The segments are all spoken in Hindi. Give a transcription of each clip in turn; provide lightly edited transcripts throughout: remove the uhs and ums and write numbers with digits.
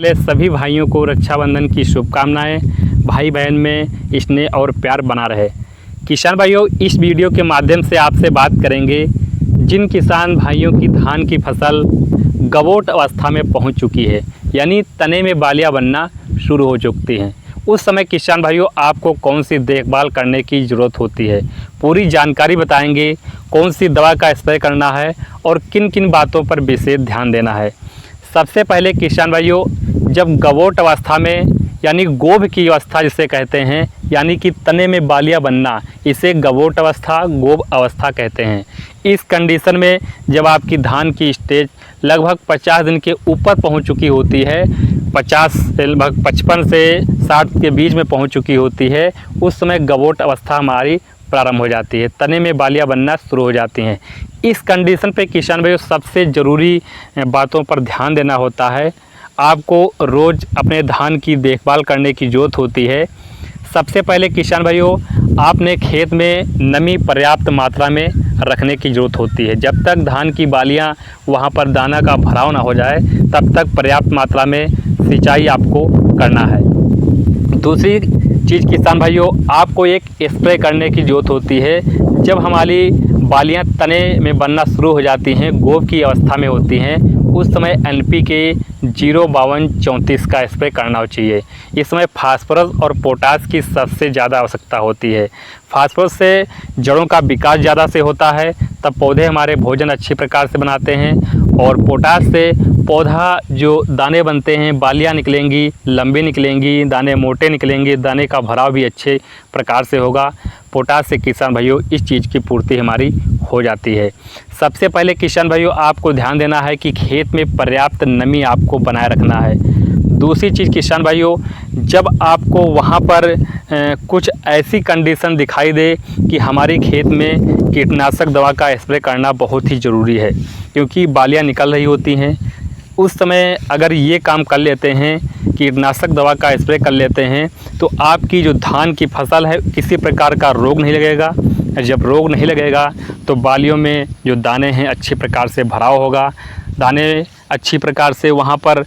पहले सभी भाइयों को रक्षाबंधन की शुभकामनाएं। भाई बहन में स्नेह और प्यार बना रहे। किसान भाइयों, इस वीडियो के माध्यम से आपसे बात करेंगे जिन किसान भाइयों की धान की फसल गवोट अवस्था में पहुंच चुकी है, यानी तने में बालियां बनना शुरू हो चुकी हैं। उस समय किसान भाइयों आपको कौन सी देखभाल करने की ज़रूरत होती है, पूरी जानकारी बताएंगे। कौन सी दवा का स्प्रे करना है और किन किन बातों पर विशेष ध्यान देना है। सबसे पहले किसान भाइयों, जब गवोट अवस्था में यानी गोभ की अवस्था जिसे कहते हैं, यानी कि तने में बालियां बनना, इसे गवोट अवस्था, गोभ अवस्था कहते हैं। इस कंडीशन में जब आपकी धान की स्टेज लगभग 50 दिन के ऊपर पहुंच चुकी होती है, 50 से लगभग 55 से 60 के बीच में पहुंच चुकी होती है, उस समय गवोट अवस्था हमारी प्रारंभ हो जाती है, तने में बालियां बनना शुरू हो जाती हैं। इस कंडीशन पे किसान भाइयों सबसे ज़रूरी बातों पर ध्यान देना होता है। आपको रोज़ अपने धान की देखभाल करने की ज़रूरत होती है। सबसे पहले किसान भाइयों, आपने खेत में नमी पर्याप्त मात्रा में रखने की ज़रूरत होती है। जब तक धान की बालियां वहां पर दाना का भराव ना हो जाए, तब तक पर्याप्त मात्रा में सिंचाई आपको करना है। दूसरी चीज़ किसान भाइयों, आपको एक स्प्रे करने की ज़रूरत होती है। जब हमारी बालियां तने में बनना शुरू हो जाती हैं, गोभ की अवस्था में होती हैं, उस समय NPK 05234 का स्प्रे करना चाहिए। इस समय फास्फोरस और पोटास की सबसे ज़्यादा आवश्यकता होती है। फास्फोरस से जड़ों का विकास ज़्यादा से होता है, तब पौधे हमारे भोजन अच्छी प्रकार से बनाते हैं, और पोटास से पौधा जो दाने बनते हैं, बालियां निकलेंगी, लंबी निकलेंगी, दाने मोटे निकलेंगे, दाने का भराव भी अच्छे प्रकार से होगा। पोटास से किसान भाइयों इस चीज़ की पूर्ति हमारी हो जाती है। सबसे पहले किसान भाइयों आपको ध्यान देना है कि खेत में पर्याप्त नमी आपको बनाए रखना है। दूसरी चीज़ किसान भाइयों, जब आपको वहाँ पर कुछ ऐसी कंडीशन दिखाई दे कि हमारे खेत में कीटनाशक दवा का स्प्रे करना बहुत ही ज़रूरी है, क्योंकि बालियाँ निकल रही होती हैं, उस समय अगर ये काम कर लेते हैं, कीटनाशक दवा का स्प्रे कर लेते हैं, तो आपकी जो धान की फसल है किसी प्रकार का रोग नहीं लगेगा। जब रोग नहीं लगेगा तो बालियों में जो दाने हैं अच्छी प्रकार से भराव होगा, दाने अच्छी प्रकार से वहाँ पर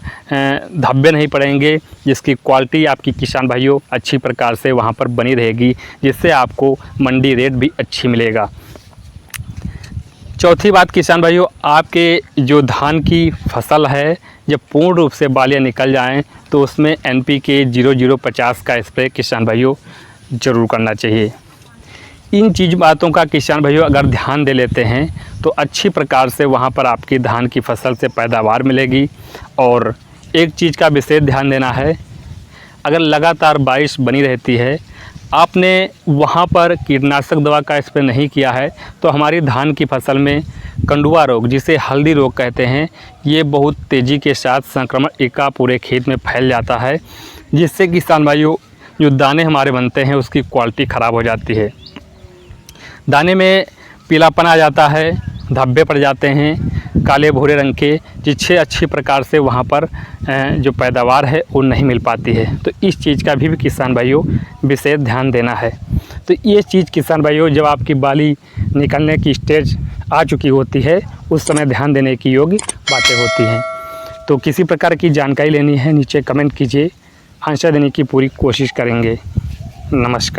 धब्बे नहीं पड़ेंगे, जिसकी क्वालिटी आपकी किसान भाइयों अच्छी प्रकार से वहाँ पर बनी रहेगी, जिससे आपको मंडी रेट भी अच्छी मिलेगा। चौथी बात किसान भाइयों, आपके जो धान की फसल है जब पूर्ण रूप से बालियां निकल जाएं, तो उसमें NPK 0050 का स्प्रे किसान भाइयों ज़रूर करना चाहिए। इन बातों का किसान भाइयों अगर ध्यान दे लेते हैं तो अच्छी प्रकार से वहां पर आपकी धान की फसल से पैदावार मिलेगी। और एक चीज़ का विशेष ध्यान देना है, अगर लगातार बारिश बनी रहती है, आपने वहाँ पर कीटनाशक दवा का स्प्रे नहीं किया है, तो हमारी धान की फसल में कंडुआ रोग, जिसे हल्दी रोग कहते हैं, ये बहुत तेज़ी के साथ संक्रमण एका पूरे खेत में फैल जाता है, जिससे किसान भाइयों जो दाने हमारे बनते हैं उसकी क्वालिटी ख़राब हो जाती है। दाने में पीलापन आ जाता है, धब्बे पड़ जाते हैं काले भूरे रंग के, जिससे अच्छी प्रकार से वहाँ पर जो पैदावार है वो नहीं मिल पाती है। तो इस चीज़ का भी किसान भाइयों विशेष ध्यान देना है। तो ये चीज़ किसान भाइयों जब आपकी बाली निकलने की स्टेज आ चुकी होती है, उस समय ध्यान देने की योग्य बातें होती हैं। तो किसी प्रकार की जानकारी लेनी है, नीचे कमेंट कीजिए, आंसर देने की पूरी कोशिश करेंगे। नमस्कार।